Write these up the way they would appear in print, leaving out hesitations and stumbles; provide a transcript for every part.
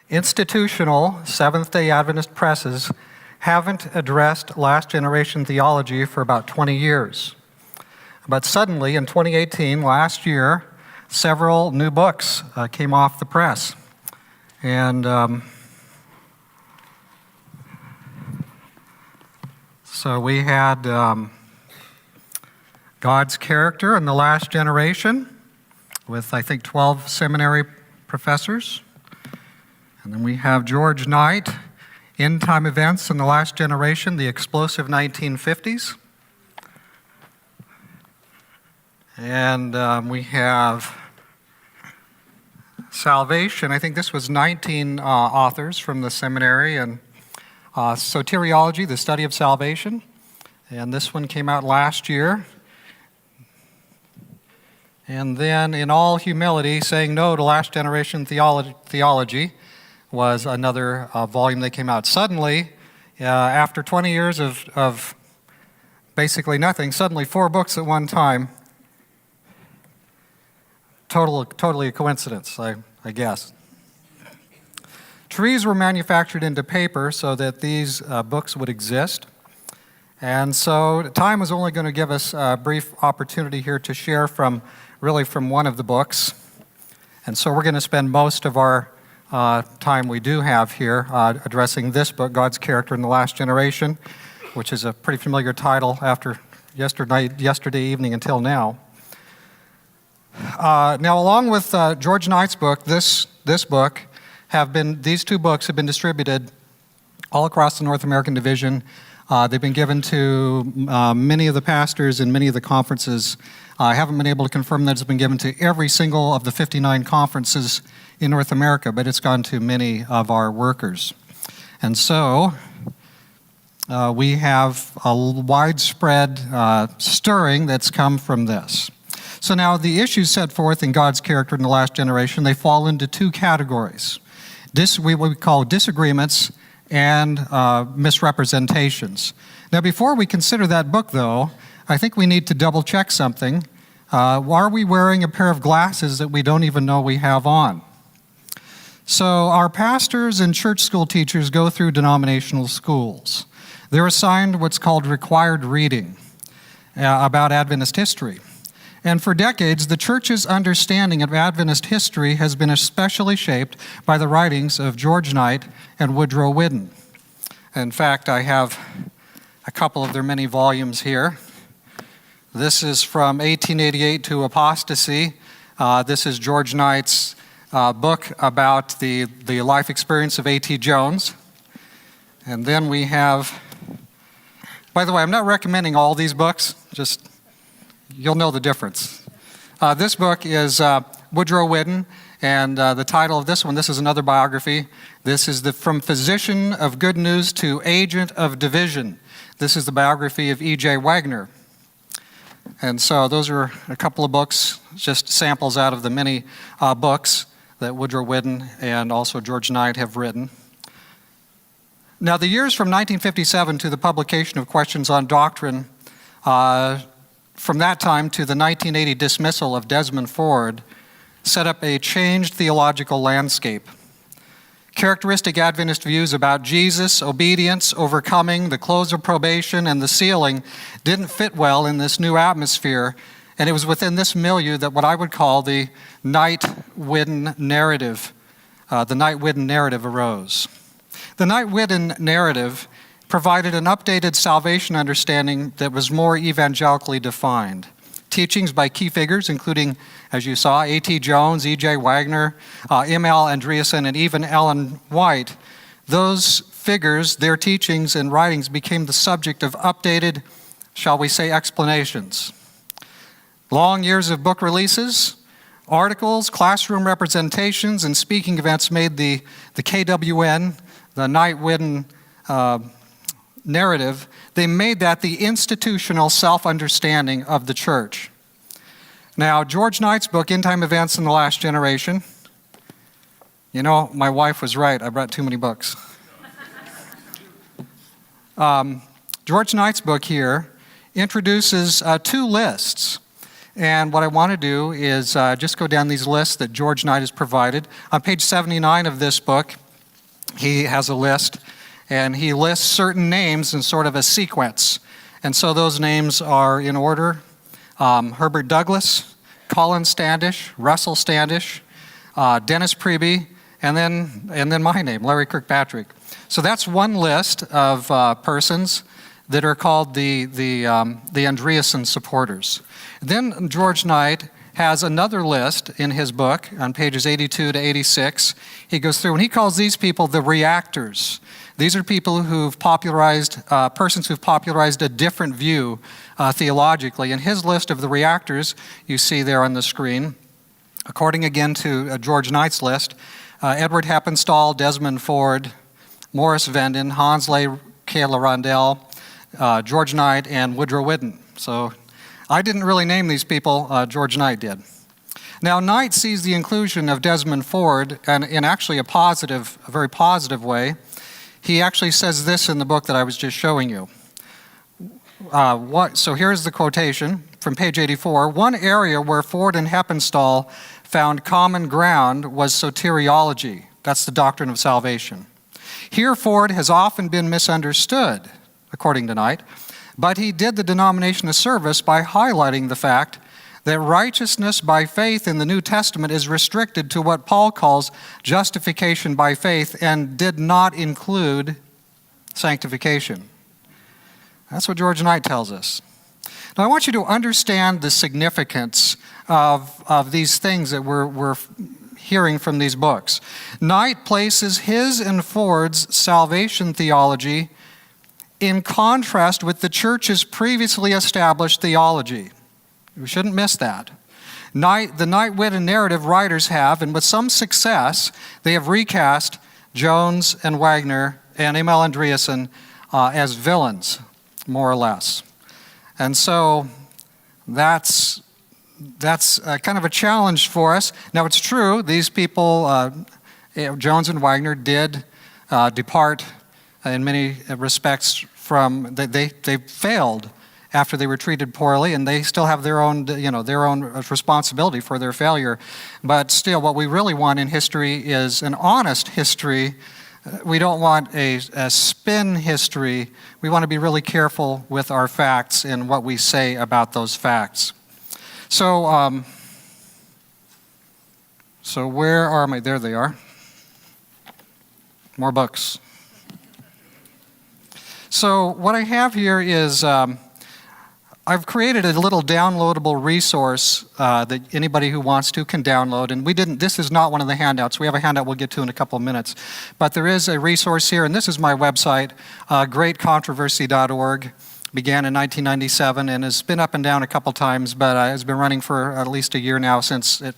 Institutional Seventh-day Adventist presses haven't addressed last-generation theology for about 20 years. But suddenly, in 2018, last year, several new books came off the press. And so we had God's Character in the Last Generation with, I think, 12 seminary professors. And then we have George Knight, End Time Events in the Last Generation, the Explosive 1950s. And we have Salvation. I think this was 19 authors from the seminary. And Soteriology, the Study of Salvation. And this one came out last year. And then, In All Humility, Saying No to Last Generation Theology was another volume that came out. Suddenly, after 20 years of basically nothing, suddenly 4 books at one time. Totally a coincidence, I guess. Trees were manufactured into paper so that these books would exist. And so time was only going to give us a brief opportunity here to share from one of the books. And so we're going to spend most of our time we do have here addressing this book, God's Character in the Last Generation, which is a pretty familiar title after yesterday evening until now. Now, along with George Knight's book, these 2 books have been distributed all across the North American division. They've been given to many of the pastors in many of the conferences. I haven't been able to confirm that it's been given to every single of the 59 conferences in North America, but it's gone to many of our workers. And so we have a widespread stirring that's come from this. So now the issues set forth in God's Character in the Last Generation, they fall into 2 categories. What we call disagreements and misrepresentations. Now before we consider that book though, I think we need to double check something. Are we wearing a pair of glasses that we don't even know we have on? So our pastors and church school teachers go through denominational schools. They're assigned what's called required reading about Adventist history. And for decades, the church's understanding of Adventist history has been especially shaped by the writings of George Knight and Woodrow Wilson. In fact, I have a couple of their many volumes here. This is from 1888 to Apostasy. This is George Knight's book about the life experience of A.T. Jones. And then we have, by the way, I'm not recommending all these books, just you'll know the difference. This book is Woodrow Wilson, and the title of this one, this is another biography. This is From Physician of Good News to Agent of Division. This is the biography of E.J. Wagner. And so those are a couple of books, just samples out of the many books that Woodrow Wilson and also George Knight have written. Now the years from 1957 to the publication of Questions on Doctrine, from that time to the 1980 dismissal of Desmond Ford, set up a changed theological landscape. Characteristic Adventist views about Jesus, obedience, overcoming, the close of probation, and the sealing didn't fit well in this new atmosphere, and it was within this milieu that what I would call the Knight-Wilson narrative, arose. The Knight-Wilson narrative provided an updated salvation understanding that was more evangelically defined. Teachings by key figures, including, as you saw, A.T. Jones, E.J. Wagner, M.L. Andreasen, and even Ellen White, those figures, their teachings and writings became the subject of updated, shall we say, explanations. Long years of book releases, articles, classroom representations, and speaking events made the KWN, the Knight-Wilson narrative, they made that the institutional self-understanding of the church. Now, George Knight's book, End Time Events in the Last Generation, my wife was right, I brought too many books. George Knight's book here introduces 2 lists. And what I want to do is just go down these lists that George Knight has provided. On page 79 of this book, he has a list, and he lists certain names in sort of a sequence. And so those names are in order: Herbert Douglass, Colin Standish, Russell Standish, Dennis Priebe, and then my name, Larry Kirkpatrick. So that's one list of persons that are called the Andreasen supporters. Then George Knight has another list in his book on pages 82 to 86. He goes through and he calls these people the reactors. These are people who've popularized, persons who've popularized a different view theologically. And his list of the reactors you see there on the screen, according again to George Knight's list: Edward Heppenstall, Desmond Ford, Morris Venden, Hans Ley Kayla Rondell, George Knight, and Woodrow Whidden. So I didn't really name these people, George Knight did. Now, Knight sees the inclusion of Desmond Ford in actually a very positive way. He actually says this in the book that I was just showing you. So here's the quotation from page 84. One area where Ford and Heppenstall found common ground was soteriology. That's the doctrine of salvation. Here, Ford has often been misunderstood, according to Knight, but he did the denomination a service by highlighting the fact that righteousness by faith in the New Testament is restricted to what Paul calls justification by faith and did not include sanctification. That's what George Knight tells us. Now, I want you to understand the significance of these things that we're hearing from these books. Knight places his and Ford's salvation theology in contrast with the church's previously established theology. We shouldn't miss that. The Knight-Whidden narrative writers have, and with some success, they have recast Jones and Wagner and Emil Andreasen as villains, more or less. And so that's kind of a challenge for us. Now, it's true, these people, Jones and Wagner, did depart in many respects from, they failed after they were treated poorly, and they still have their own responsibility for their failure. But still, what we really want in history is an honest history. We don't want a spin history. We want to be really careful with our facts and what we say about those facts. So where are my? There they are. More books. So what I have here is I've created a little downloadable resource that anybody who wants to can download. And this is not one of the handouts. We have a handout we'll get to in a couple of minutes. But there is a resource here, and this is my website, greatcontroversy.org. Began in 1997 and has been up and down a couple times, but it's been running for at least a year now since it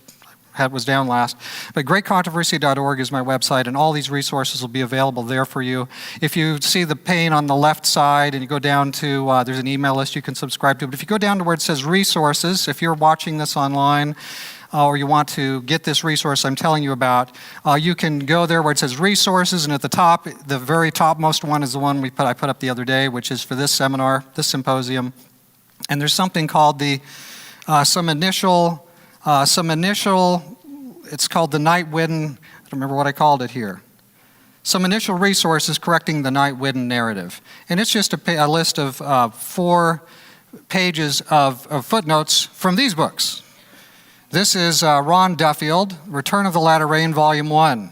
was down last. But greatcontroversy.org is my website, and all these resources will be available there for you. If you see the pane on the left side and you go down to, there's an email list you can subscribe to, but if you go down to where it says resources, if you're watching this online, or you want to get this resource I'm telling you about, you can go there where it says resources, and at the top, the very topmost one is the one I put up the other day, which is for this seminar, this symposium. And there's something called some initial, it's called the Knight-Whidden, I don't remember what I called it here. Some initial resources correcting the Knight-Whidden narrative. And it's just a list of 4 pages of footnotes from these books. This is Ron Duffield, Return of the Latter Rain, Volume 1.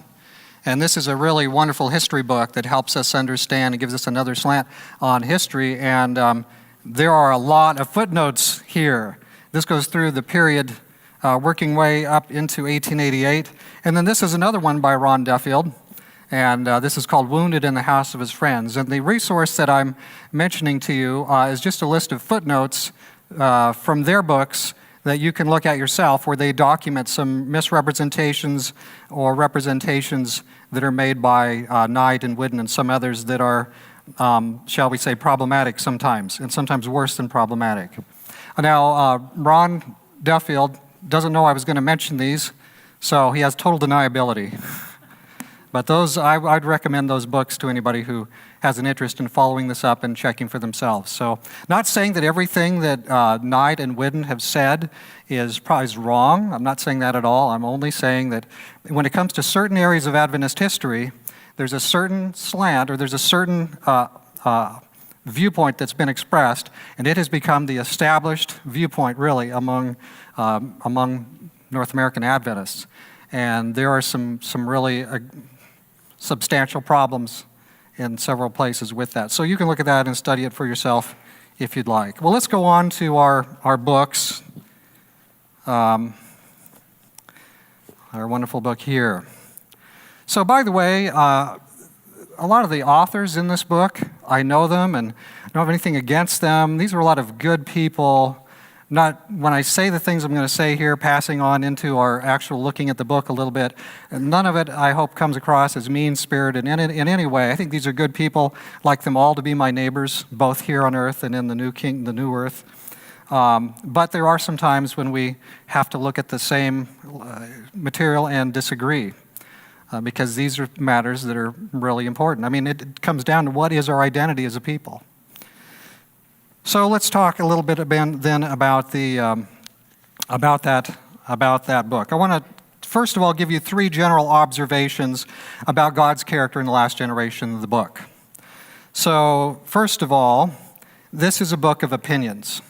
And this is a really wonderful history book that helps us understand and gives us another slant on history. And there are a lot of footnotes here. This goes through the period working way up into 1888. And then this is another one by Ron Duffield. And this is called Wounded in the House of His Friends. And the resource that I'm mentioning to you is just a list of footnotes from their books that you can look at yourself, where they document some misrepresentations or representations that are made by Knight and Whidden and some others that are, shall we say, problematic sometimes, and sometimes worse than problematic. Now, Ron Duffield doesn't know I was going to mention these, so he has total deniability. But those, I'd recommend those books to anybody who has an interest in following this up and checking for themselves. So, not saying that everything that Knight and Whidden have said is wrong. I'm not saying that at all. I'm only saying that when it comes to certain areas of Adventist history, there's a certain slant or there's a certain viewpoint that's been expressed, and it has become the established viewpoint, really, among North American Adventists. And there are some really substantial problems in several places with that. So you can look at that and study it for yourself if you'd like. Well, let's go on to our books. Our wonderful book here. So, by the way, a lot of the authors in this book, I know them and I don't have anything against them. These are a lot of good people. Not when I say the things I'm going to say here, passing on into our actual looking at the book a little bit, none of it, I hope, comes across as mean-spirited in any way. I think these are good people. I'd like them all to be my neighbors, both here on earth and in the new earth. But there are some times when we have to look at the same material and disagree, because these are matters that are really important. I mean, it comes down to what is our identity as a people. So let's talk a little bit then about that book. I want to first of all give you 3 general observations about God's character in the last generation of the book. So first of all, this is a book of opinions.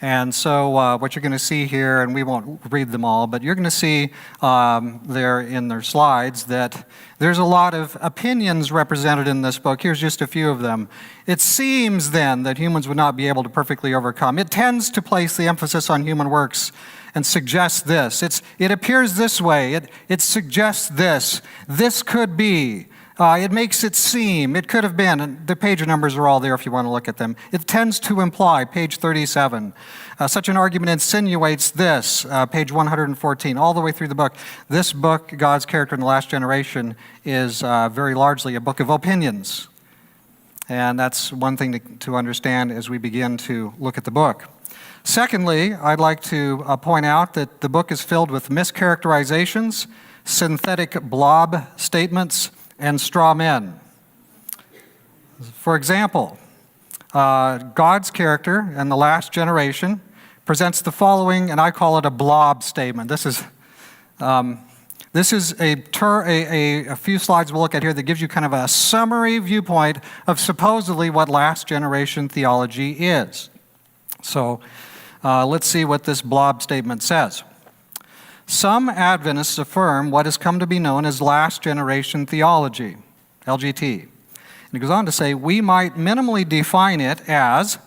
And so what you're going to see here, and we won't read them all, but you're going to see there in their slides that there's a lot of opinions represented in this book. Here's just a few of them. It seems then that humans would not be able to perfectly overcome. It tends to place the emphasis on human works and suggests this. It appears this way. It suggests this. This could be. It makes it seem. It could have been. And the page numbers are all there if you want to look at them. It tends to imply, page 37. Such an argument insinuates this, page 114, all the way through the book. This book, God's Character in the Last Generation, is very largely a book of opinions. And that's one thing to understand as we begin to look at the book. Secondly, I'd like to point out that the book is filled with mischaracterizations, synthetic blob statements, and straw men. For example, God's character in the last generation presents the following, and I call it a blob statement. This is a few slides we'll look at here that gives you kind of a summary viewpoint of supposedly what last generation theology is. So let's see what this blob statement says. Some Adventists affirm what has come to be known as last generation theology, LGT. And it goes on to say, we might minimally define it as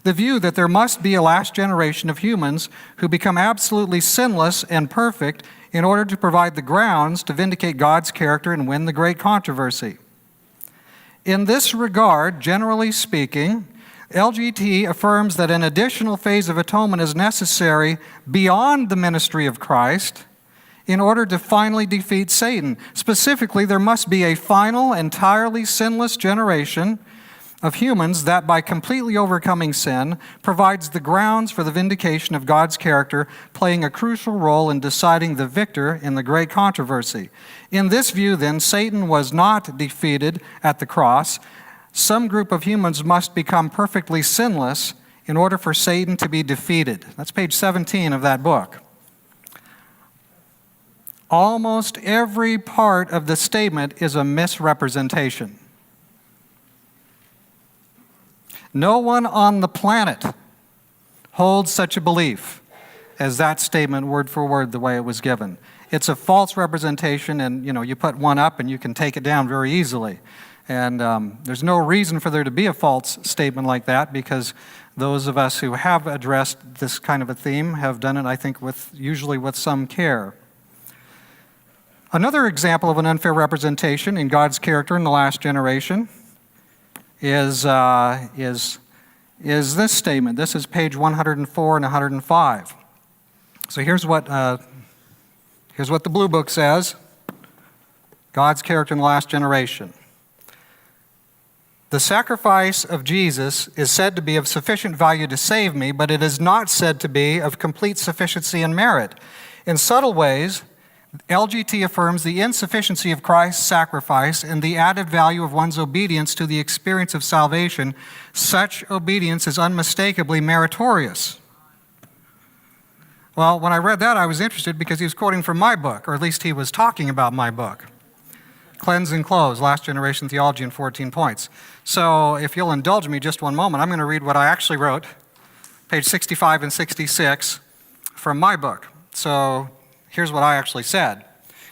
the view that there must be a last generation of humans who become absolutely sinless and perfect in order to provide the grounds to vindicate God's character and win the great controversy. In this regard, generally speaking, LGT affirms that an additional phase of atonement is necessary beyond the ministry of Christ in order to finally defeat Satan. Specifically, there must be a final, entirely sinless generation of humans that, by completely overcoming sin, provides the grounds for the vindication of God's character, playing a crucial role in deciding the victor in the great controversy. In this view, then, Satan was not defeated at the cross. Some group of humans must become perfectly sinless in order for Satan to be defeated. That's page 17 of that book. Almost every part of the statement is a misrepresentation. No one on the planet holds such a belief as that statement, word for word, the way it was given. It's a false representation, and you put one up and you can take it down very easily. And there's no reason for there to be a false statement like that, because those of us who have addressed this kind of a theme have done it, I think, usually with some care. Another example of an unfair representation in God's character in the last generation is this statement. This is page 104 and 105. So here's what the Blue Book says. God's character in the last generation. The sacrifice of Jesus is said to be of sufficient value to save me, but it is not said to be of complete sufficiency and merit. In subtle ways, LGT affirms the insufficiency of Christ's sacrifice and the added value of one's obedience to the experience of salvation. Such obedience is unmistakably meritorious. Well, when I read that, I was interested because he was quoting from my book, or at least he was talking about my book. Cleanse and close, last generation theology in 14 points. So if you'll indulge me just one moment, I'm going to read what I actually wrote, page 65 and 66 from my book. So here's what I actually said.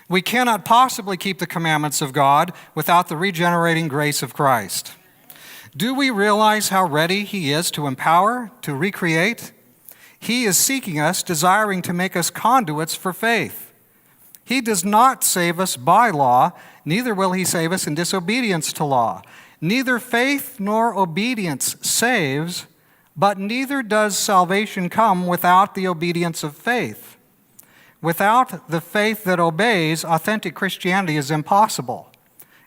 We cannot possibly keep the commandments of God without the regenerating grace of Christ. Do we realize how ready He is to empower, to recreate? He is seeking us, desiring to make us conduits for faith. He does not save us by law, neither will He save us in disobedience to law. Neither faith nor obedience saves, but neither does salvation come without the obedience of faith. Without the faith that obeys, authentic Christianity is impossible.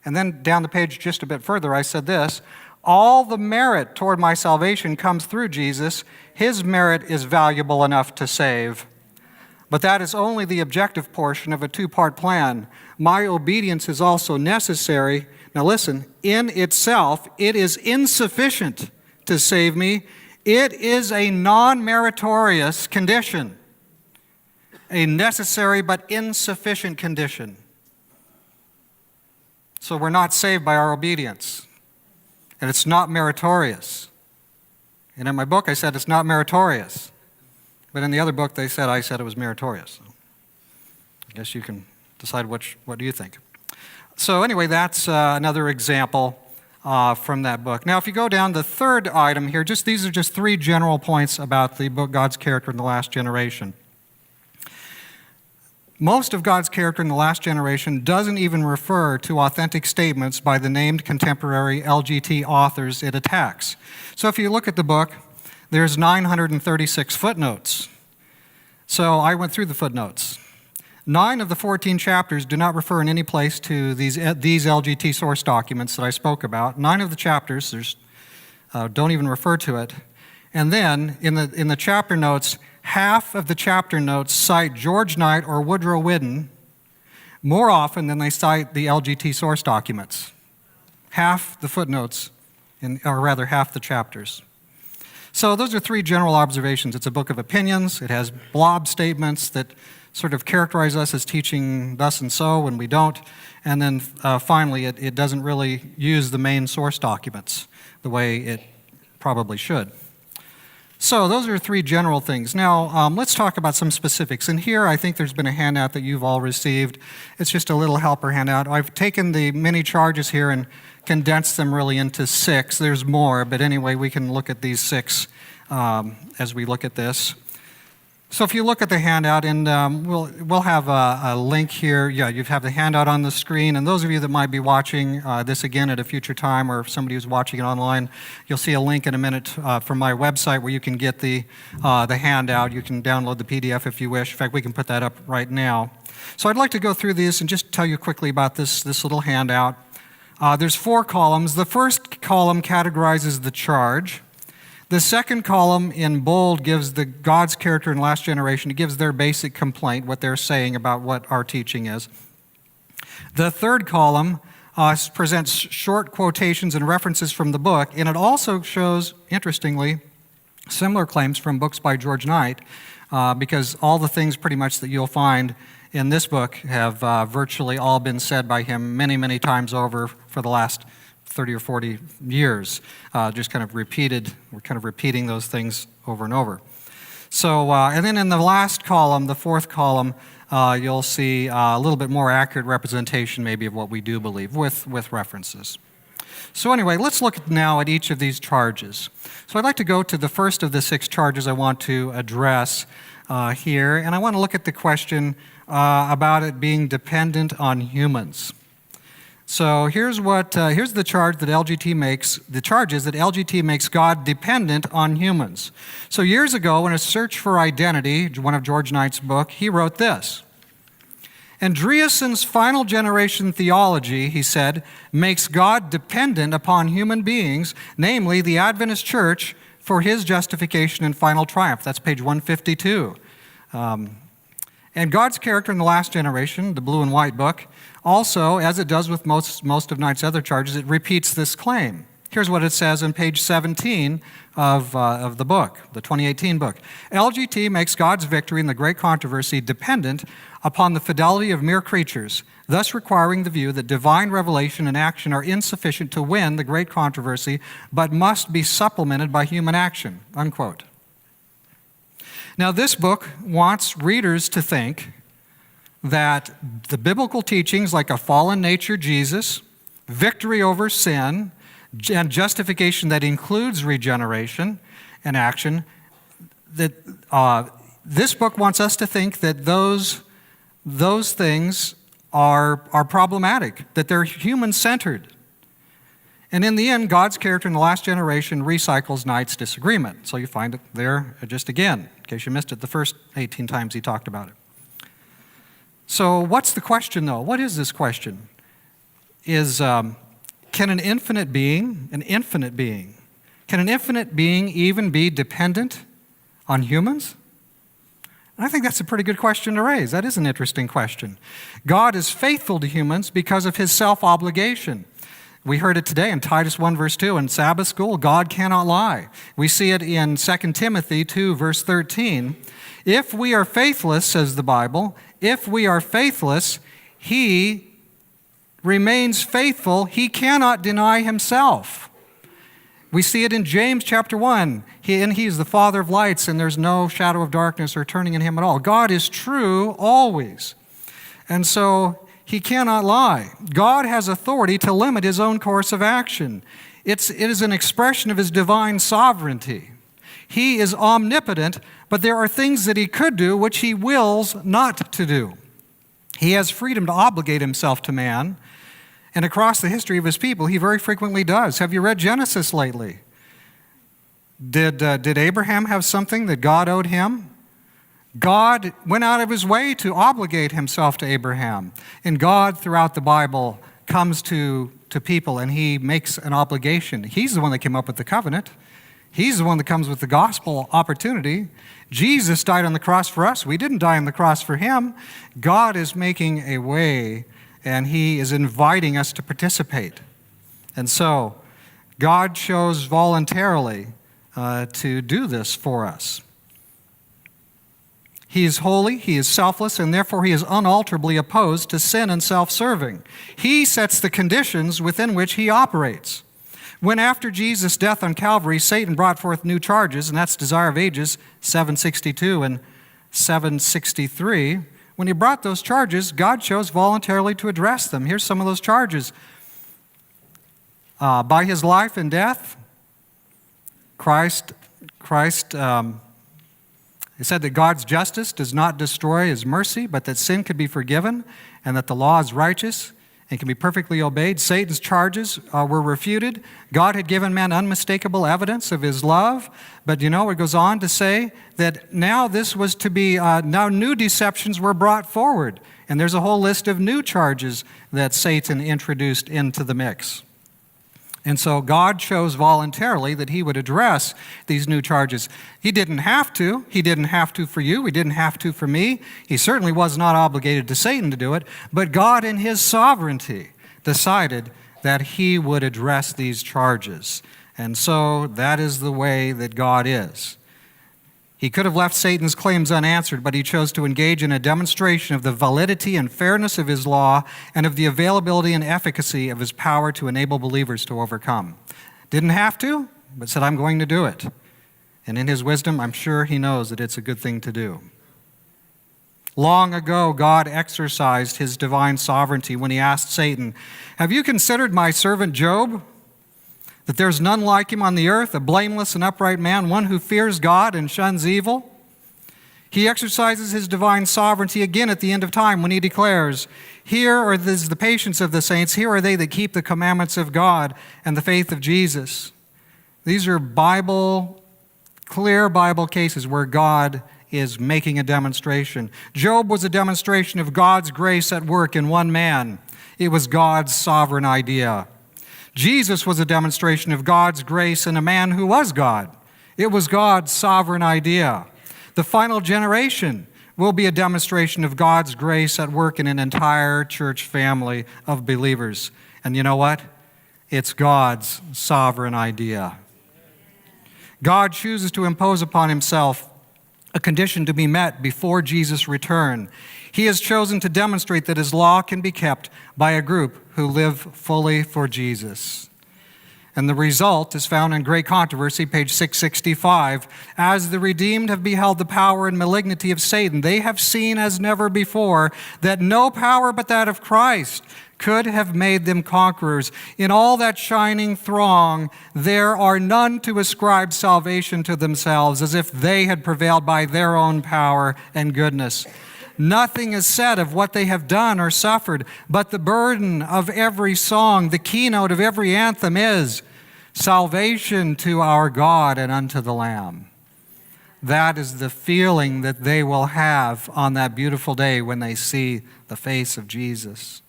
And then down the page just a bit further, I said this, all the merit toward my salvation comes through Jesus. His merit is valuable enough to save. But that is only the objective portion of a two-part plan. My obedience is also necessary. Now listen, in itself, it is insufficient to save me. It is a non-meritorious condition, a necessary but insufficient condition. So we're not saved by our obedience, and it's not meritorious. And in my book, I said it's not meritorious. But in the other book, I said it was meritorious. So I guess you can decide what do you think. So anyway, that's another example from that book. Now, if you go down the third item here, these are just three general points about the book God's Character in the Last Generation. Most of God's character in the last generation doesn't even refer to authentic statements by the named contemporary LGT authors it attacks. So if you look at the book, there's 936 footnotes. So I went through the footnotes. 9 of the 14 chapters do not refer in any place to these LGT source documents that I spoke about. 9 of the chapters don't even refer to it. And then in the chapter notes, half of the chapter notes cite George Knight or Woodrow Whidden more often than they cite the LGT source documents. Half the footnotes, or rather half the chapters. So those are three general observations. It's a book of opinions. It has blob statements that sort of characterize us as teaching thus and so when we don't. And then finally, it doesn't really use the main source documents the way it probably should. So those are three general things. Now, let's talk about some specifics. And here, I think there's been a handout that you've all received. It's just a little helper handout. I've taken the many charges here and condensed them really into 6. There's more, but anyway, we can look at these 6 as we look at this. So if you look at the handout, and we'll have a link here. Yeah, you have the handout on the screen. And those of you that might be watching this again at a future time, or if somebody who's watching it online, you'll see a link in a minute from my website where you can get the handout. You can download the PDF if you wish. In fact, we can put that up right now. So I'd like to go through these and just tell you quickly about this little handout. There's 4 columns. The first column categorizes the charge. The second column in bold gives the God's character in last generation. It gives their basic complaint, what they're saying about what our teaching is. The third column presents short quotations and references from the book, and it also shows, interestingly, similar claims from books by George Knight, because all the things pretty much that you'll find in this book have virtually all been said by him many, many times over for the last 30 or 40 years, just kind of repeated. We're kind of repeating those things over and over. So, and then in the last column, the fourth column, you'll see a little bit more accurate representation maybe of what we do believe with references. So anyway, let's look now at each of these charges. So I'd like to go to the first of the 6 charges I want to address here, and I want to look at the question about it being dependent on humans. So here's the charge that LGT makes. The charge is that LGT makes God dependent on humans. So years ago, in A Search for Identity, one of George Knight's book, he wrote this. Andreasen's final generation theology, he said, makes God dependent upon human beings, namely the Adventist Church, for his justification and final triumph. That's page 152. And God's character in the last generation, the blue and white book, also, as it does with most of Knight's other charges, it repeats this claim. Here's what it says on page 17 of the book, the 2018 book. LGT makes God's victory in the great controversy dependent upon the fidelity of mere creatures, thus requiring the view that divine revelation and action are insufficient to win the great controversy, but must be supplemented by human action, unquote. Now, this book wants readers to think that the biblical teachings like a fallen nature Jesus, victory over sin, and justification that includes regeneration and action, that this book wants us to think that those things are problematic, that they're human-centered. And in the end, God's character in the last generation recycles Knight's disagreement. So you find it there just again, in case you missed it the first 18 times he talked about it. So what's the question, though? What is this question? Can an infinite being even be dependent on humans? I think that's a pretty good question to raise. That is an interesting question. God is faithful to humans because of his self-obligation. We heard it today in Titus 1, verse 2. In Sabbath school, God cannot lie. We see it in 2 Timothy 2, verse 13. If we are faithless, says the Bible, if we are faithless, he remains faithful. He cannot deny himself. We see it in James chapter 1. He is the Father of lights, and there's no shadow of darkness or turning in him at all. God is true always. And so he cannot lie. God has authority to limit his own course of action. It is an expression of his divine sovereignty. He is omnipotent, but there are things that he could do which he wills not to do. He has freedom to obligate himself to man, and across the history of his people, he very frequently does. Have you read Genesis lately? Did Abraham have something that God owed him? God went out of his way to obligate himself to Abraham. And God, throughout the Bible, comes to people and he makes an obligation. He's the one that came up with the covenant. He's the one that comes with the gospel opportunity. Jesus died on the cross for us. We didn't die on the cross for him. God is making a way, and he is inviting us to participate. And so, God chose voluntarily to do this for us. He is holy, he is selfless, and therefore he is unalterably opposed to sin and self-serving. He sets the conditions within which he operates. When after Jesus' death on Calvary, Satan brought forth new charges, and that's Desire of Ages 762 and 763, when he brought those charges, God chose voluntarily to address them. Here's some of those charges. By his life and death, Christ he said that God's justice does not destroy his mercy, but that sin could be forgiven, and that the law is righteous and can be perfectly obeyed. Satan's charges were refuted. God had given man unmistakable evidence of his love, but it goes on to say that now this was to be, now new deceptions were brought forward, and there's a whole list of new charges that Satan introduced into the mix. And so God chose voluntarily that he would address these new charges. He didn't have to. He didn't have to for you. He didn't have to for me. He certainly was not obligated to Satan to do it. But God in his sovereignty decided that he would address these charges. And so that is the way that God is. He could have left Satan's claims unanswered, but he chose to engage in a demonstration of the validity and fairness of his law and of the availability and efficacy of his power to enable believers to overcome. Didn't have to, but said, I'm going to do it. And in his wisdom, I'm sure he knows that it's a good thing to do. Long ago, God exercised his divine sovereignty when he asked Satan, have you considered my servant Job? That there's none like him on the earth, a blameless and upright man, one who fears God and shuns evil. He exercises his divine sovereignty again at the end of time when he declares, here is the patience of the saints, here are they that keep the commandments of God and the faith of Jesus. These are clear Bible cases where God is making a demonstration. Job was a demonstration of God's grace at work in one man. It was God's sovereign idea. Jesus was a demonstration of God's grace in a man who was God. It was God's sovereign idea. The final generation will be a demonstration of God's grace at work in an entire church family of believers. And you know what? It's God's sovereign idea. God chooses to impose upon himself a condition to be met before Jesus' return. He has chosen to demonstrate that his law can be kept by a group who live fully for Jesus. And the result is found in Great Controversy, page 665. As the redeemed have beheld the power and malignity of Satan, they have seen as never before that no power but that of Christ could have made them conquerors. In all that shining throng, there are none to ascribe salvation to themselves as if they had prevailed by their own power and goodness. Nothing is said of what they have done or suffered, but the burden of every song, the keynote of every anthem is salvation to our God and unto the Lamb. That is the feeling that they will have on that beautiful day when they see the face of Jesus.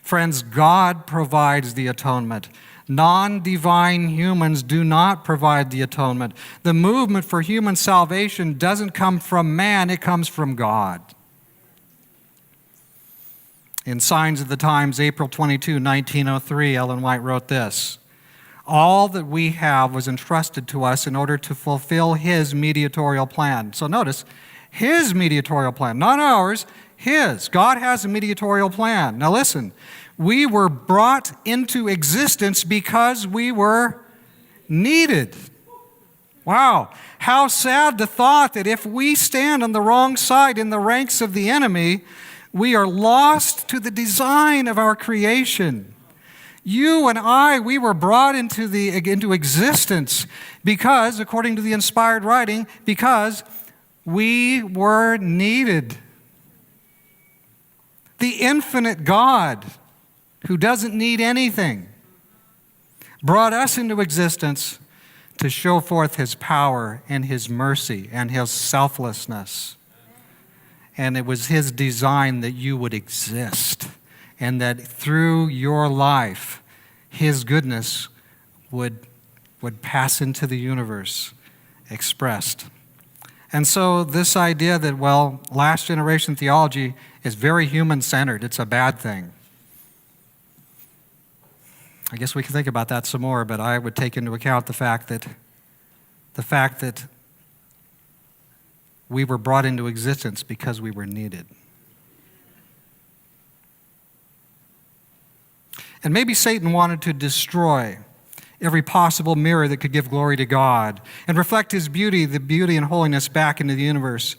Friends, God provides the atonement. Non-divine humans do not provide the atonement. The movement for human salvation doesn't come from man, it comes from God. In Signs of the Times, April 22, 1903, Ellen White wrote this: all that we have was entrusted to us in order to fulfill his mediatorial plan. So notice, his mediatorial plan, not ours, his. God has a mediatorial plan. Now listen, we were brought into existence because we were needed. Wow. How sad the thought that if we stand on the wrong side in the ranks of the enemy, we are lost to the design of our creation. You and I, we were brought into existence because, according to the inspired writing, because we were needed. The infinite God, who doesn't need anything, brought us into existence to show forth his power and his mercy and his selflessness. And it was his design that you would exist, and that through your life, his goodness would pass into the universe expressed. And so this idea that, well, last generation theology is very human-centered, it's a bad thing. I guess we can think about that some more, but I would take into account the fact that we were brought into existence because we were needed. And maybe Satan wanted to destroy every possible mirror that could give glory to God and reflect his beauty, the beauty and holiness back into the universe.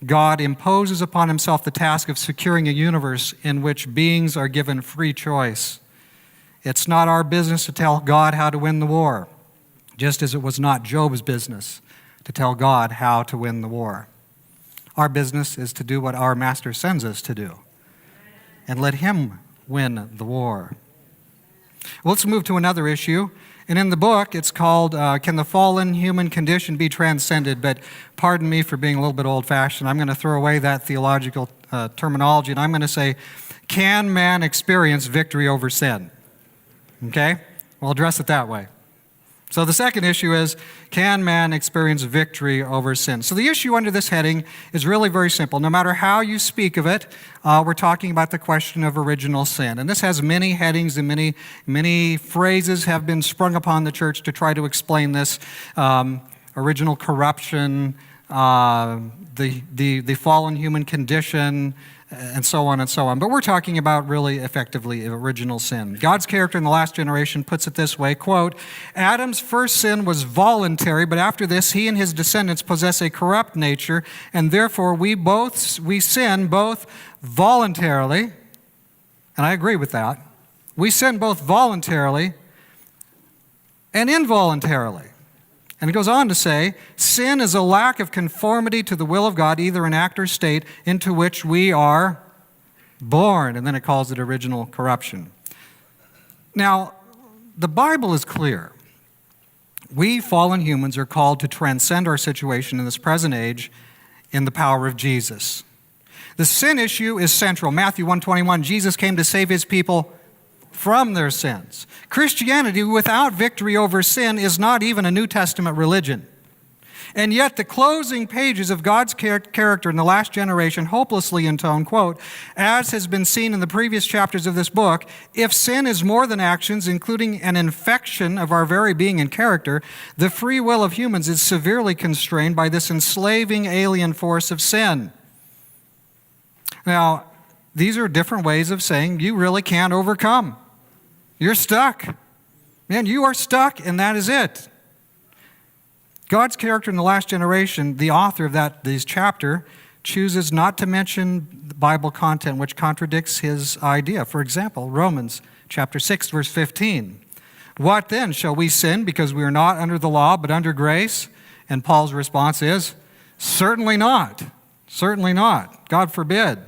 God imposes upon himself the task of securing a universe in which beings are given free choice. It's not our business to tell God how to win the war, just as it was not Job's business to tell God how to win the war. Our business is to do what our Master sends us to do and let him win the war. Well, let's move to another issue. And in the book, it's called, Can the Fallen Human Condition Be Transcended? But pardon me for being a little bit old-fashioned. I'm going to throw away that theological terminology, and I'm going to say, can man experience victory over sin? Okay? We'll address it that way. So the second issue is, can man experience victory over sin? So the issue under this heading is really very simple. No matter how you speak of it, we're talking about the question of original sin. And this has many headings and many phrases have been sprung upon the church to try to explain this. Original corruption, the fallen human condition, and so on and so on. But we're talking about really effectively original sin. God's character in the last generation puts it this way, quote, Adam's first sin was voluntary, but after this he and his descendants possess a corrupt nature, and therefore we sin both voluntarily, and I agree with that. We sin both voluntarily and involuntarily. And it goes on to say, sin is a lack of conformity to the will of God, either an act or state, into which we are born. And then it calls it original corruption. Now, the Bible is clear. We fallen humans are called to transcend our situation in this present age in the power of Jesus. The sin issue is central. Matthew 1:21, Jesus came to save his people from their sins. Christianity without victory over sin is not even a New Testament religion. And yet the closing pages of God's character in the last generation hopelessly intone, quote, as has been seen in the previous chapters of this book, if sin is more than actions, including an infection of our very being and character, the free will of humans is severely constrained by this enslaving alien force of sin. Now, these are different ways of saying you really can't overcome. You're stuck. Man, you are stuck, and that is it. God's character in the last generation, the author of this chapter, chooses not to mention Bible content which contradicts his idea. For example, Romans chapter 6, verse 15. What then? Shall we sin because we are not under the law but under grace? And Paul's response is, certainly not. Certainly not. God forbid.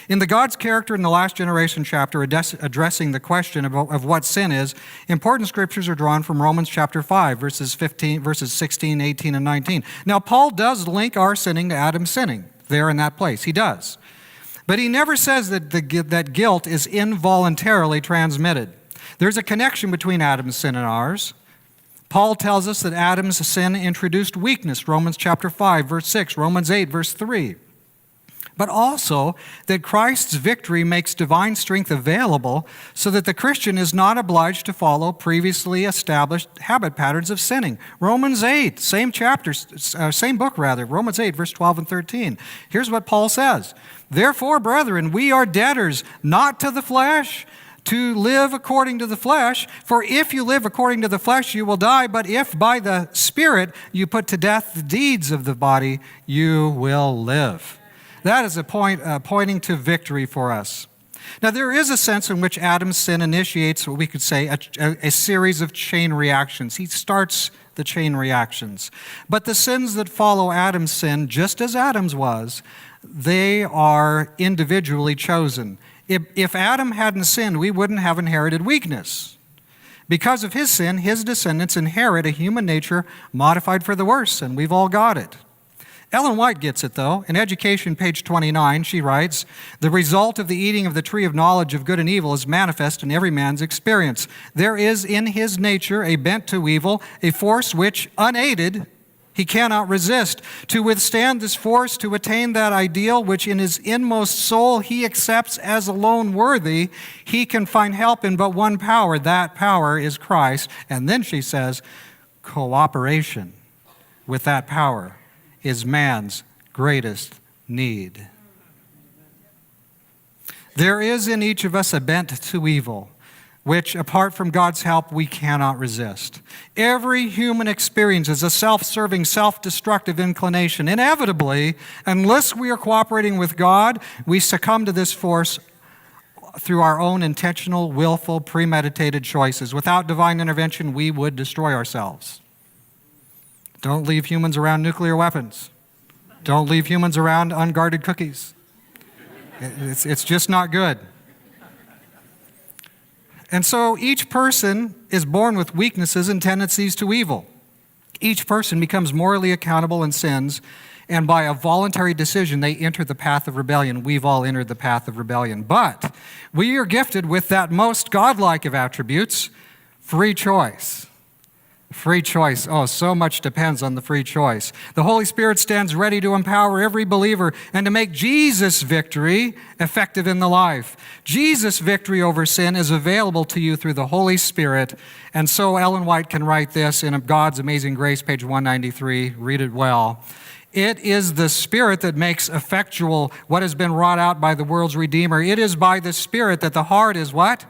In the God's character in the last generation chapter addressing the question of what sin is, important scriptures are drawn from Romans chapter 5, verses 16, 18, and 19. Now, Paul does link our sinning to Adam's sinning there in that place. He does. But he never says that guilt is involuntarily transmitted. There's a connection between Adam's sin and ours. Paul tells us that Adam's sin introduced weakness, Romans chapter 5, verse 6, Romans 8, verse 3. But also that Christ's victory makes divine strength available so that the Christian is not obliged to follow previously established habit patterns of sinning. Romans 8, same book, Romans 8, verse 12 and 13. Here's what Paul says. Therefore, brethren, we are debtors, not to the flesh, to live according to the flesh. For if you live according to the flesh, you will die. But if by the Spirit you put to death the deeds of the body, you will live. That is a point pointing to victory for us. Now, there is a sense in which Adam's sin initiates what we could say a series of chain reactions. He starts the chain reactions. But the sins that follow Adam's sin, just as Adam's was, they are individually chosen. If Adam hadn't sinned, we wouldn't have inherited weakness. Because of his sin, his descendants inherit a human nature modified for the worse, and we've all got it. Ellen White gets it, though. In Education, page 29, she writes, the result of the eating of the tree of knowledge of good and evil is manifest in every man's experience. There is in his nature a bent to evil, a force which, unaided, he cannot resist. To withstand this force, to attain that ideal which in his inmost soul he accepts as alone worthy, he can find help in but one power. That power is Christ. And then she says, cooperation with that power is man's greatest need. There is in each of us a bent to evil, which, apart from God's help, we cannot resist. Every human experience is a self-serving, self-destructive inclination. Inevitably, unless we are cooperating with God, we succumb to this force through our own intentional, willful, premeditated choices. Without divine intervention, we would destroy ourselves. Don't leave humans around nuclear weapons. Don't leave humans around unguarded cookies. It's just not good. And so each person is born with weaknesses and tendencies to evil. Each person becomes morally accountable and sins, and by a voluntary decision, they enter the path of rebellion. We've all entered the path of rebellion. But we are gifted with that most godlike of attributes, free choice. Free choice. Oh, so much depends on the free choice. The Holy Spirit stands ready to empower every believer and to make Jesus' victory effective in the life. Jesus' victory over sin is available to you through the Holy Spirit. And so Ellen White can write this in God's Amazing Grace, page 193. Read it well. It is the Spirit that makes effectual what has been wrought out by the world's Redeemer. It is by the Spirit that the heart is what?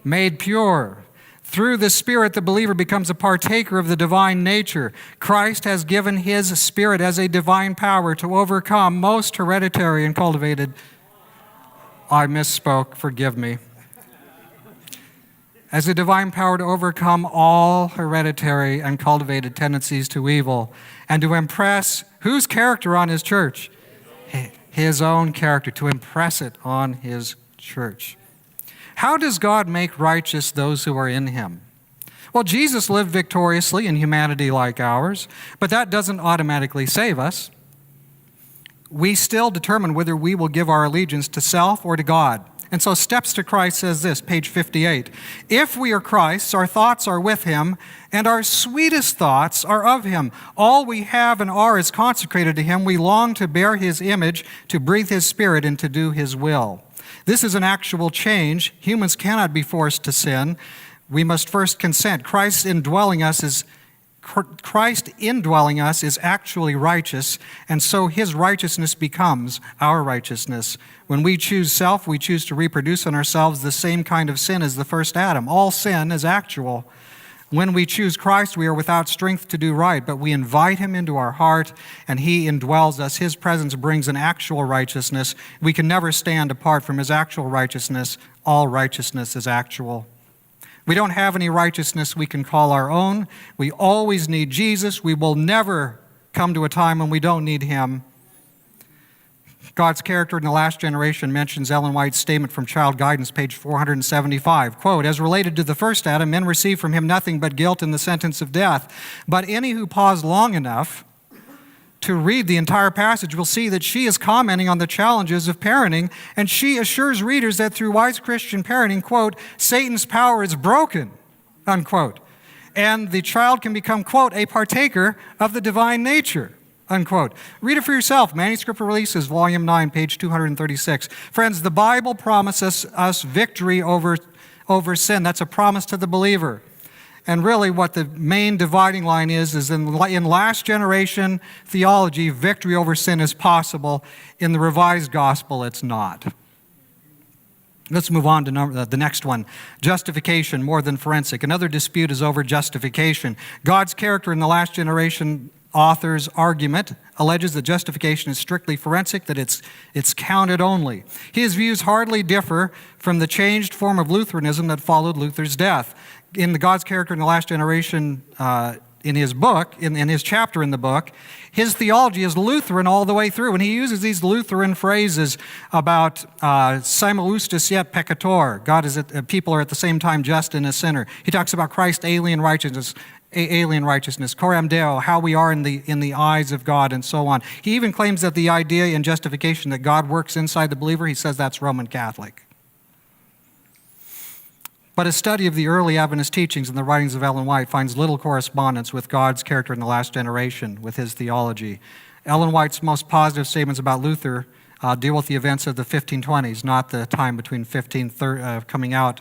Made pure. Through the Spirit, the believer becomes a partaker of the divine nature. Christ has given his Spirit as a divine power to overcome most hereditary and cultivated. I misspoke, forgive me. As a divine power to overcome all hereditary and cultivated tendencies to evil and to impress whose character on his church? His own character, to impress it on his church. How does God make righteous those who are in him? Well, Jesus lived victoriously in humanity like ours, but that doesn't automatically save us. We still determine whether we will give our allegiance to self or to God. And so Steps to Christ says this, page 58. If we are Christ's, our thoughts are with him, and our sweetest thoughts are of him. All we have and are is consecrated to him. We long to bear his image, to breathe his spirit, and to do his will. This is an actual change. Humans cannot be forced to sin. We must first consent. Christ indwelling us is actually righteous, and so his righteousness becomes our righteousness. When we choose self, we choose to reproduce in ourselves the same kind of sin as the first Adam. All sin is actual. When we choose Christ, we are without strength to do right, but we invite him into our heart, and he indwells us. His presence brings an actual righteousness. We can never stand apart from his actual righteousness. All righteousness is actual. We don't have any righteousness we can call our own. We always need Jesus. We will never come to a time when we don't need him. God's character in the last generation mentions Ellen White's statement from Child Guidance, page 475. Quote, as related to the first Adam, men receive from him nothing but guilt and the sentence of death. But any who pause long enough to read the entire passage will see that she is commenting on the challenges of parenting, and she assures readers that through wise Christian parenting, quote, Satan's power is broken, unquote, and the child can become, quote, a partaker of the divine nature, unquote. Read it for yourself. Manuscript Releases, Volume 9, page 236. Friends, the Bible promises us victory over sin. That's a promise to the believer. And really what the main dividing line is in last generation theology, victory over sin is possible. In the Revised Gospel, it's not. Let's move on to the next one. Justification, more than forensic. Another dispute is over justification. God's character in the last generation author's argument alleges that justification is strictly forensic, that it's counted only. His views hardly differ from the changed form of Lutheranism that followed Luther's death. In the God's character in the last generation, in his book, in his chapter in the book, his theology is Lutheran all the way through, and he uses these Lutheran phrases about simul justus et peccator. People are at the same time just and a sinner. He talks about Christ's alien righteousness, coram Deo, how we are in the eyes of God, and so on. He even claims that the idea in justification that God works inside the believer, he says that's Roman Catholic. But a study of the early Adventist teachings and the writings of Ellen White finds little correspondence with God's character in the last generation, with his theology. Ellen White's most positive statements about Luther deal with the events of the 1520s, not the time between coming out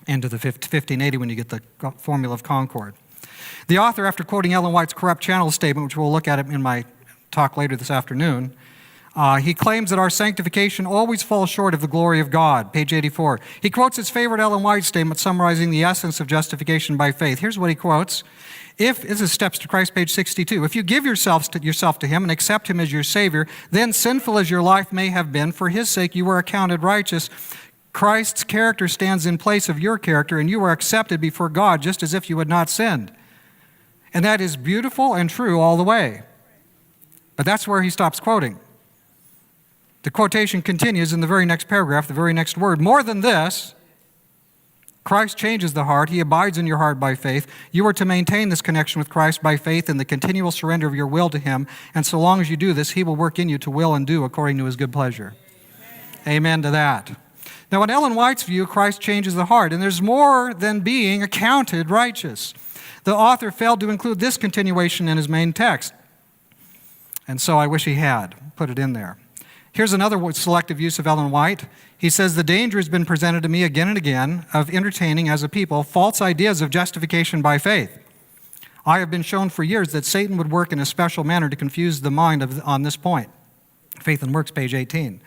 into the 1580 when you get the Formula of Concord. The author, after quoting Ellen White's corrupt channel statement, which we'll look at in my talk later this afternoon, he claims that our sanctification always falls short of the glory of God, page 84. He quotes his favorite Ellen White statement summarizing the essence of justification by faith. Here's what he quotes. This is Steps to Christ, page 62. If you give yourself to him and accept him as your Savior, then sinful as your life may have been, for his sake you are accounted righteous. Christ's character stands in place of your character, and you are accepted before God just as if you had not sinned. And that is beautiful and true all the way. But that's where he stops quoting. The quotation continues in the very next paragraph, the very next word. More than this, Christ changes the heart. He abides in your heart by faith. You are to maintain this connection with Christ by faith in the continual surrender of your will to him. And so long as you do this, he will work in you to will and do according to his good pleasure. Amen to that. Now, in Ellen White's view, Christ changes the heart, and there's more than being accounted righteous. The author failed to include this continuation in his main text, and so I wish he had put it in there. Here's another selective use of Ellen White. He says, the danger has been presented to me again and again of entertaining as a people false ideas of justification by faith. I have been shown for years that Satan would work in a special manner to confuse the mind on this point. Faith and Works, page 18.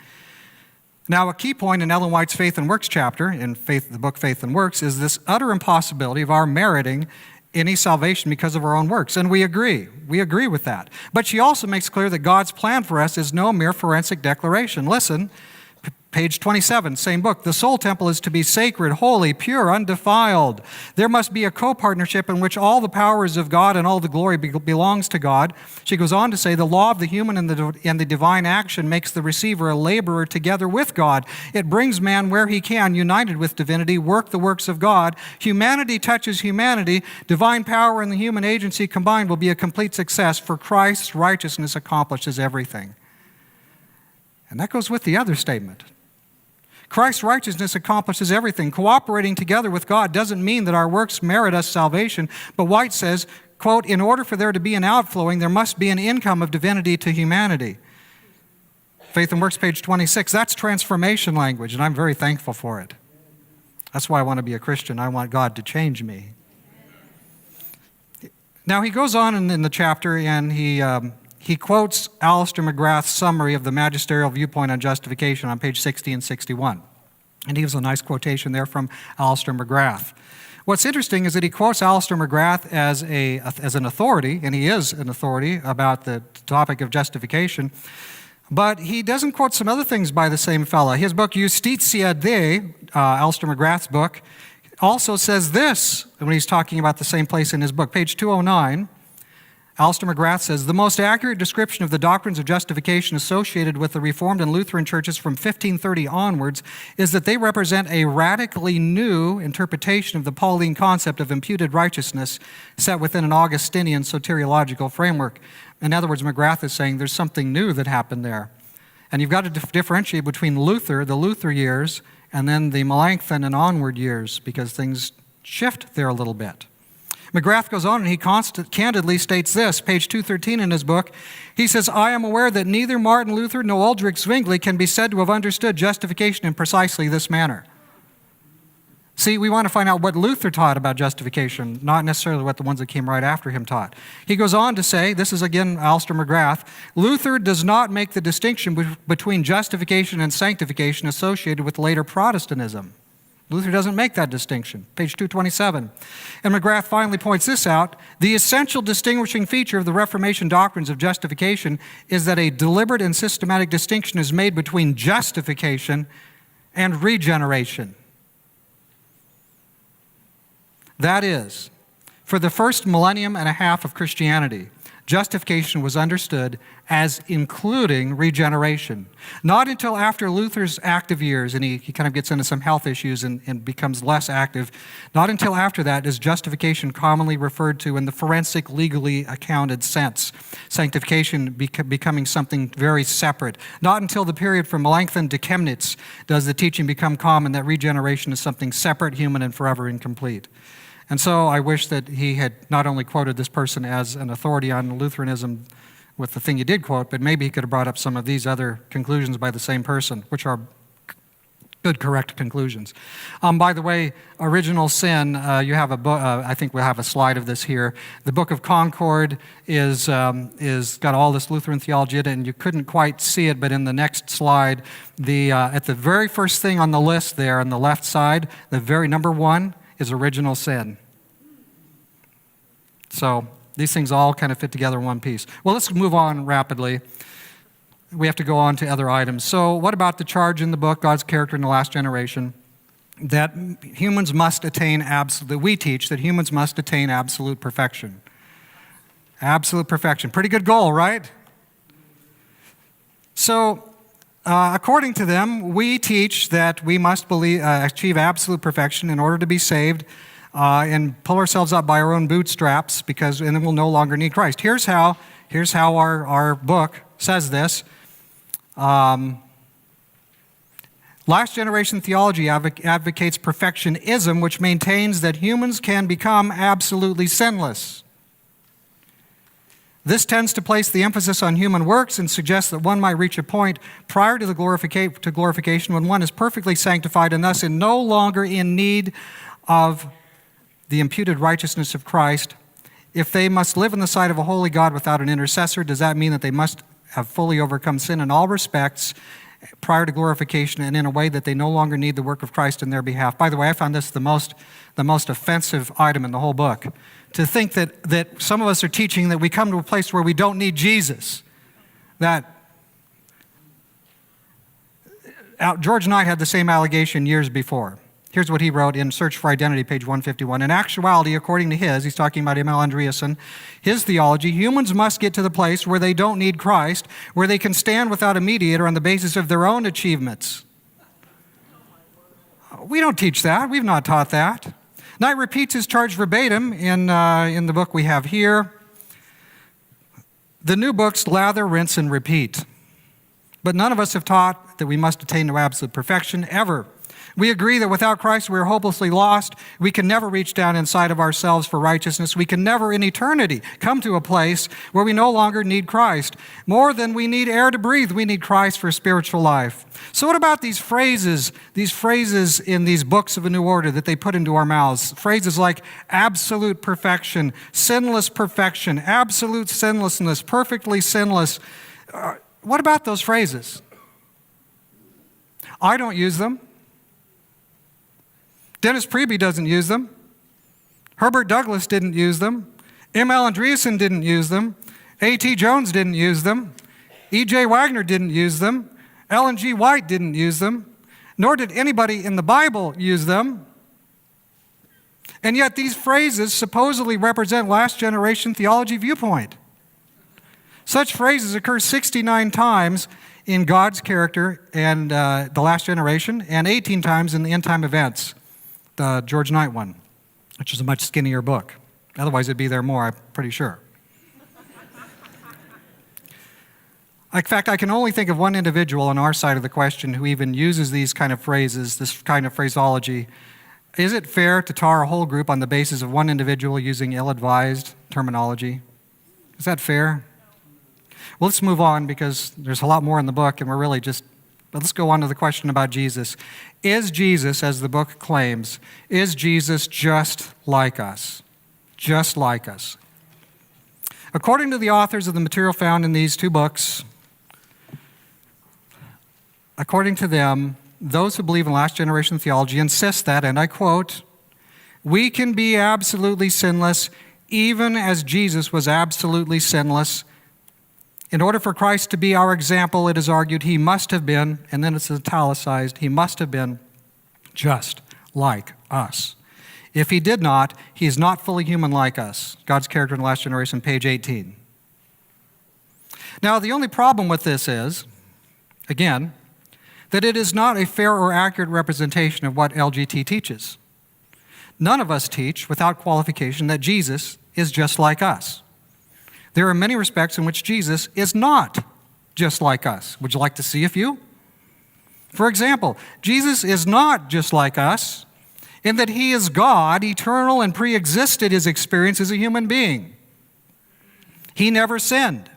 Now, a key point in Ellen White's Faith and Works chapter, in the book Faith and Works, is this utter impossibility of our meriting any salvation because of our own works. And we agree. We agree with that. But she also makes clear that God's plan for us is no mere forensic declaration. Listen, page 27, same book. The soul temple is to be sacred, holy, pure, undefiled. There must be a co-partnership in which all the power is of God and all the glory belongs to God. She goes on to say, the law of the human and the divine action makes the receiver a laborer together with God. It brings man where he can, united with divinity, work the works of God. Humanity touches humanity. Divine power and the human agency combined will be a complete success, for Christ's righteousness accomplishes everything. And that goes with the other statement. Christ's righteousness accomplishes everything. Cooperating together with God doesn't mean that our works merit us salvation, but White says, quote, in order for there to be an outflowing, there must be an income of divinity to humanity. Faith and Works, page 26. That's transformation language, and I'm very thankful for it. That's why I want to be a Christian. I want God to change me. Now, he goes on in the chapter, and he quotes Alistair McGrath's summary of the magisterial viewpoint on justification on page 60 and 61. And he has a nice quotation there from Alistair McGrath. What's interesting is that he quotes Alistair McGrath as an authority, and he is an authority about the topic of justification, but he doesn't quote some other things by the same fellow. His book, Justitia Dei, Alistair McGrath's book, also says this when he's talking about the same place in his book. Page 209, Alistair McGrath says, the most accurate description of the doctrines of justification associated with the Reformed and Lutheran churches from 1530 onwards is that they represent a radically new interpretation of the Pauline concept of imputed righteousness set within an Augustinian soteriological framework. In other words, McGrath is saying there's something new that happened there. And you've got to differentiate between Luther, the Luther years, and then the Melanchthon and onward years, because things shift there a little bit. McGrath goes on and he candidly states this, page 213 in his book. He says, I am aware that neither Martin Luther nor Ulrich Zwingli can be said to have understood justification in precisely this manner. See, we want to find out what Luther taught about justification, not necessarily what the ones that came right after him taught. He goes on to say, this is again Alistair McGrath, Luther does not make the distinction between justification and sanctification associated with later Protestantism. Luther doesn't make that distinction. Page 227. And McGrath finally points this out. The essential distinguishing feature of the Reformation doctrines of justification is that a deliberate and systematic distinction is made between justification and regeneration. That is, for the first millennium and a half of Christianity, justification was understood as including regeneration. Not until after Luther's active years, and he kind of gets into some health issues and becomes less active, not until after that is justification commonly referred to in the forensic, legally accounted sense. Sanctification becoming something very separate. Not until the period from Melanchthon to Chemnitz does the teaching become common that regeneration is something separate, human, and forever incomplete. And so I wish that he had not only quoted this person as an authority on Lutheranism with the thing he did quote, but maybe he could have brought up some of these other conclusions by the same person, which are good, correct conclusions. By the way, original sin, you have a book, I think we'll have a slide of this here. The Book of Concord is got all this Lutheran theology in it, and you couldn't quite see it, but in the next slide, at the very first thing on the list there on the left side, the very number one is original sin. So these things all kind of fit together in one piece. Well, let's move on rapidly. We have to go on to other items. So what about the charge in the book, God's Character in the Last Generation, that humans must attain we teach that humans must attain absolute perfection. Absolute perfection. Pretty good goal, right? So according to them, we teach that we must achieve absolute perfection in order to be saved and pull ourselves up by our own bootstraps, and then we'll no longer need Christ. Here's how our book says this. Last generation theology advocates perfectionism, which maintains that humans can become absolutely sinless. This tends to place the emphasis on human works and suggests that one might reach a point prior to the glorification when one is perfectly sanctified and thus no longer in need of the imputed righteousness of Christ. If they must live in the sight of a holy God without an intercessor, does that mean that they must have fully overcome sin in all respects prior to glorification and in a way that they no longer need the work of Christ in their behalf? By the way, I found this the most offensive item in the whole book. To think that some of us are teaching that we come to a place where we don't need Jesus. George Knight had the same allegation years before. Here's what he wrote in Search for Identity, page 151. In actuality, according to he's talking about Emil Andreasen, his theology, humans must get to the place where they don't need Christ, where they can stand without a mediator on the basis of their own achievements. We don't teach that. We've not taught that. Knight repeats his charge verbatim in the book we have here. The new books lather, rinse, and repeat. But none of us have taught that we must attain to absolute perfection ever. We agree that without Christ we are hopelessly lost. We can never reach down inside of ourselves for righteousness. We can never in eternity come to a place where we no longer need Christ. More than we need air to breathe, we need Christ for spiritual life. So what about these phrases in these books of a new order that they put into our mouths? Phrases like absolute perfection, sinless perfection, absolute sinlessness, perfectly sinless. What about those phrases? I don't use them. Dennis Priebe doesn't use them. Herbert Douglas didn't use them. M. L. Andreessen didn't use them. A.T. Jones didn't use them. E.J. Wagner didn't use them. Ellen G. White didn't use them. Nor did anybody in the Bible use them. And yet these phrases supposedly represent last generation theology viewpoint. Such phrases occur 69 times in God's character and the last generation, and 18 times in the end time events. The George Knight one, which is a much skinnier book. Otherwise, it'd be there more, I'm pretty sure. In fact, I can only think of one individual on our side of the question who even uses these kind of phrases, this kind of phraseology. Is it fair to tar a whole group on the basis of one individual using ill-advised terminology? Is that fair? Well, let's move on because there's a lot more in the book, and let's go on to the question about Jesus. Is Jesus, as the book claims, is Jesus just like us? Just like us. According to the authors of the material found in these two books, according to them, those who believe in last generation theology insist that, and I quote, we can be absolutely sinless even as Jesus was absolutely sinless. In order for Christ to be our example, it is argued he must have been, and then it's italicized, he must have been just like us. If he did not, he is not fully human like us. God's character in the last generation, page 18. Now, the only problem with this is, again, that it is not a fair or accurate representation of what LGT teaches. None of us teach, without qualification, that Jesus is just like us. There are many respects in which Jesus is not just like us. Would you like to see a few? For example, Jesus is not just like us in that he is God, eternal, and pre-existed his experience as a human being. He never sinned.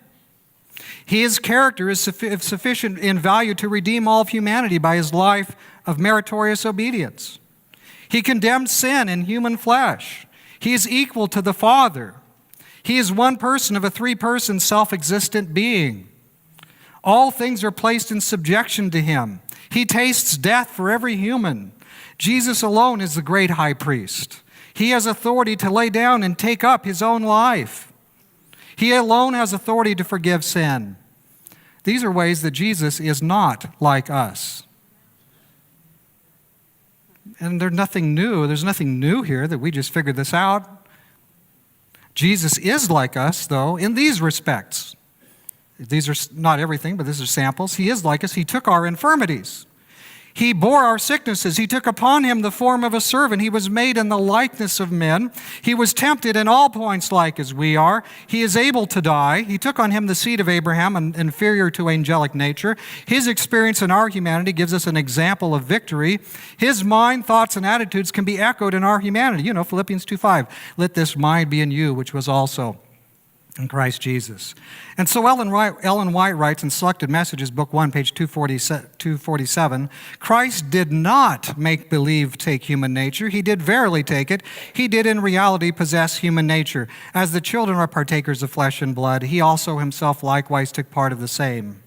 His character is sufficient in value to redeem all of humanity by his life of meritorious obedience. He condemned sin in human flesh. He is equal to the Father. He is one person of a three-person self-existent being. All things are placed in subjection to him. He tastes death for every human. Jesus alone is the great high priest. He has authority to lay down and take up his own life. He alone has authority to forgive sin. These are ways that Jesus is not like us. And there's nothing new. There's nothing new here that we just figured this out. Jesus is like us, though, in these respects. These are not everything, but these are samples. He is like us. He took our infirmities. He bore our sicknesses. He took upon him the form of a servant. He was made in the likeness of men. He was tempted in all points like as we are. He is able to die. He took on him the seed of Abraham, inferior to angelic nature. His experience in our humanity gives us an example of victory. His mind, thoughts, and attitudes can be echoed in our humanity. You know, Philippians 2:5, let this mind be in you, which was also in Christ Jesus. And so Ellen White writes in Selected Messages, Book 1, page 247, Christ did not make believe take human nature. He did verily take it. He did in reality possess human nature. As the children are partakers of flesh and blood, he also himself likewise took part of the same.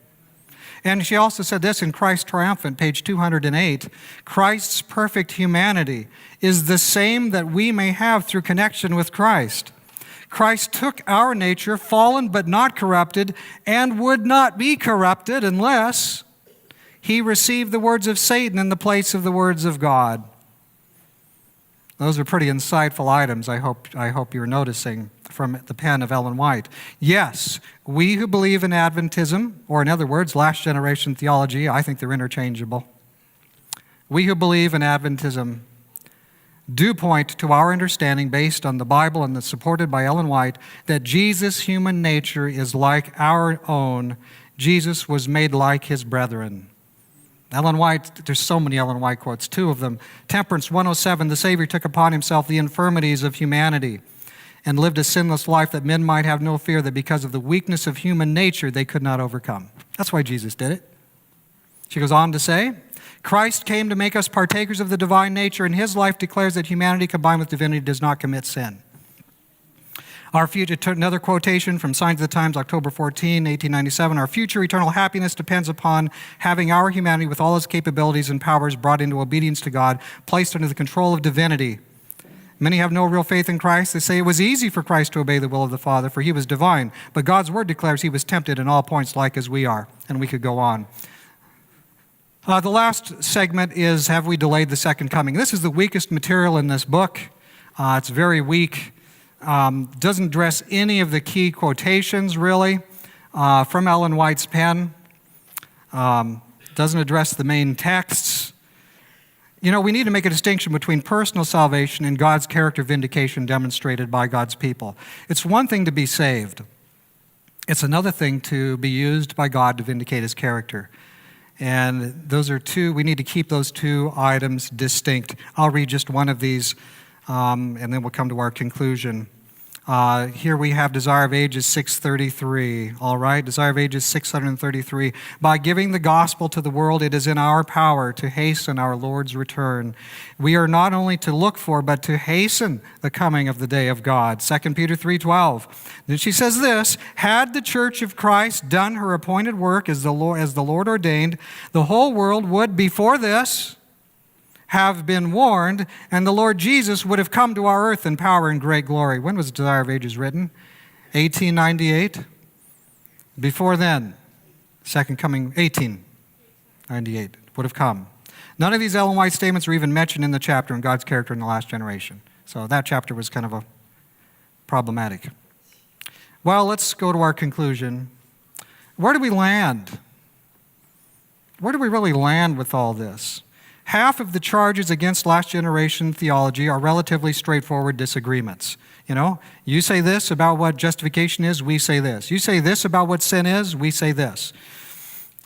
And she also said this in Christ Triumphant, page 208, Christ's perfect humanity is the same that we may have through connection with Christ. Christ took our nature, fallen but not corrupted, and would not be corrupted unless he received the words of Satan in the place of the words of God. Those are pretty insightful items, I hope you're noticing from the pen of Ellen White. Yes, we who believe in Adventism, or in other words, last generation theology, I think they're interchangeable. We who believe in Adventism do point to our understanding based on the Bible and that's supported by Ellen White that Jesus' human nature is like our own, Jesus was made like his brethren. Ellen White, there's so many Ellen White quotes, two of them. Temperance 107, the Savior took upon himself the infirmities of humanity and lived a sinless life that men might have no fear that because of the weakness of human nature they could not overcome. That's why Jesus did it. She goes on to say, Christ came to make us partakers of the divine nature, and his life declares that humanity combined with divinity does not commit sin. Our future, another quotation from Signs of the Times, October 14, 1897, our future eternal happiness depends upon having our humanity with all its capabilities and powers brought into obedience to God, placed under the control of divinity. Many have no real faith in Christ. They say it was easy for Christ to obey the will of the Father, for he was divine. But God's word declares he was tempted in all points like as we are. And we could go on. The last segment is, have we delayed the second coming? This is the weakest material in this book. It's very weak. Doesn't address any of the key quotations, really, from Ellen White's pen. Doesn't address the main texts. You know, we need to make a distinction between personal salvation and God's character vindication demonstrated by God's people. It's one thing to be saved. It's another thing to be used by God to vindicate his character. And those are two, we need to keep those two items distinct. I'll read just one of these, and then we'll come to our conclusion. Here we have Desire of Ages 633, all right? Desire of Ages 633. By giving the gospel to the world, it is in our power to hasten our Lord's return. We are not only to look for, but to hasten the coming of the day of God. 2 Peter 3:12. Then she says this, had the church of Christ done her appointed work as the Lord ordained, the whole world would, before this, have been warned, and the Lord Jesus would have come to our earth in power and great glory. When was Desire of Ages written? 1898. Before then, second coming, 1898 would have come. None of these Ellen White statements are even mentioned in the chapter on God's character in the last generation. So that chapter was kind of a problematic. Well, let's go to our conclusion. Where do we land? Where do we really land with all this? Half of the charges against last generation theology are relatively straightforward disagreements. You know, you say this about what justification is, we say this. You say this about what sin is, we say this.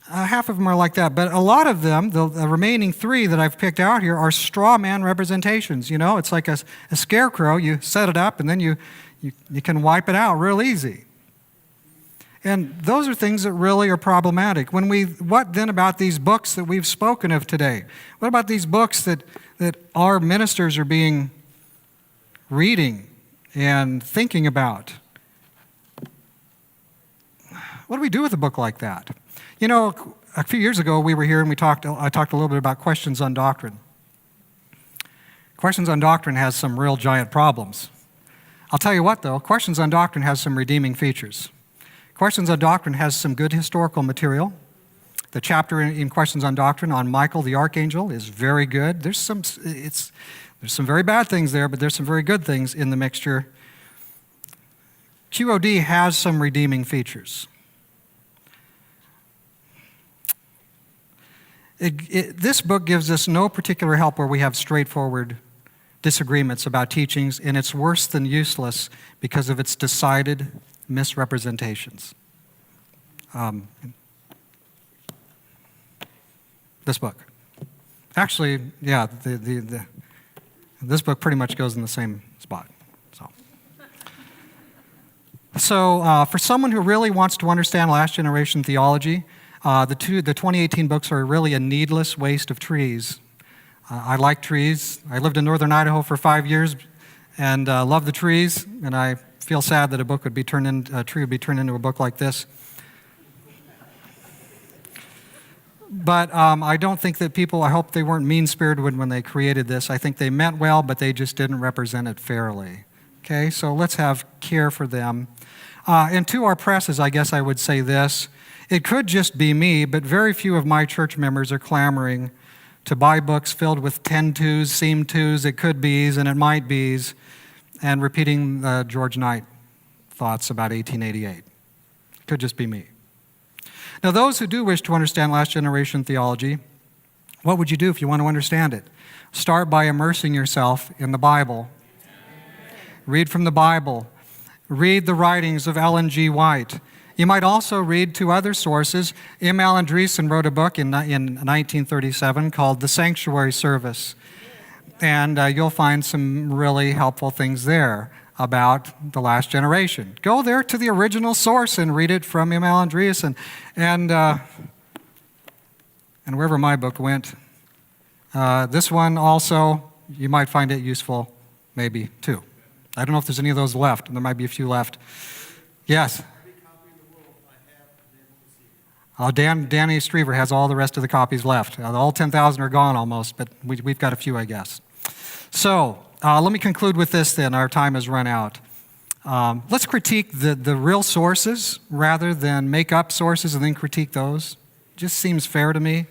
Half of them are like that, but a lot of them, the remaining three that I've picked out here, are straw man representations. You know, it's like a scarecrow. You set it up and then you can wipe it out real easy. And those are things that really are problematic. What then about these books that we've spoken of today? What about these books that our ministers are reading and thinking about? What do we do with a book like that? You know, a few years ago we were here and I talked a little bit about questions on doctrine. Questions on doctrine has some real giant problems. I'll tell you what though, Questions on Doctrine has some redeeming features. Questions on Doctrine has some good historical material. The chapter in Questions on Doctrine on Michael the Archangel is very good. There's some very bad things there, but there's some very good things in the mixture. QOD has some redeeming features. This book gives us no particular help where we have straightforward disagreements about teachings, and it's worse than useless because of its decided misrepresentations. This book. Actually, yeah, this book pretty much goes in the same spot. So for someone who really wants to understand last generation theology, the 2018 books are really a needless waste of trees. I like trees. I lived in northern Idaho for 5 years and love the trees, and I feel sad that a tree would be turned into a book like this. But I don't think that I hope they weren't mean-spirited when they created this. I think they meant well, but they just didn't represent it fairly. Okay, so let's have care for them. And to our presses, I guess I would say this. It could just be me, but very few of my church members are clamoring to buy books filled with 10-2s, seem 2s, it could be's, and it might be's, and repeating George Knight thoughts about 1888. It could just be me. Now, those who do wish to understand last generation theology, what would you do if you want to understand it? Start by immersing yourself in the Bible. Read from the Bible. Read the writings of Ellen G. White. You might also read two other sources. M. Alan Andreessen wrote a book in 1937 called The Sanctuary Service. And you'll find some really helpful things there about the last generation. Go there to the original source and read it from M. Alan Andreessen. And wherever my book went, this one also, you might find it useful, maybe, too. I don't know if there's any of those left. There might be a few left. Yes? Danny Strever has all the rest of the copies left. All 10,000 are gone almost, but we've got a few, I guess. So let me conclude with this then. Our time has run out. Let's critique the real sources rather than make up sources and then critique those. Just seems fair to me.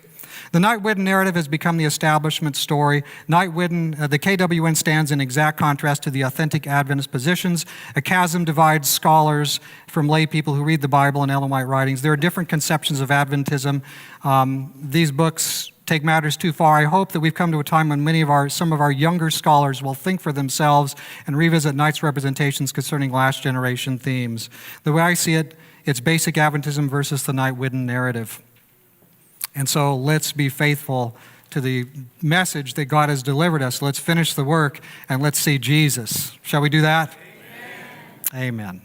The Knight Whidden narrative has become the establishment story. Knight Whidden, the KWN stands in exact contrast to the authentic Adventist positions. A chasm divides scholars from lay people who read the Bible and Ellen White writings. There are different conceptions of Adventism. These books take matters too far. I hope that we've come to a time when some of our younger scholars will think for themselves and revisit Knight's representations concerning last generation themes. The way I see it, it's basic Adventism versus the Knight Whidden narrative. And so let's be faithful to the message that God has delivered us. Let's finish the work and let's see Jesus. Shall we do that? Amen. Amen.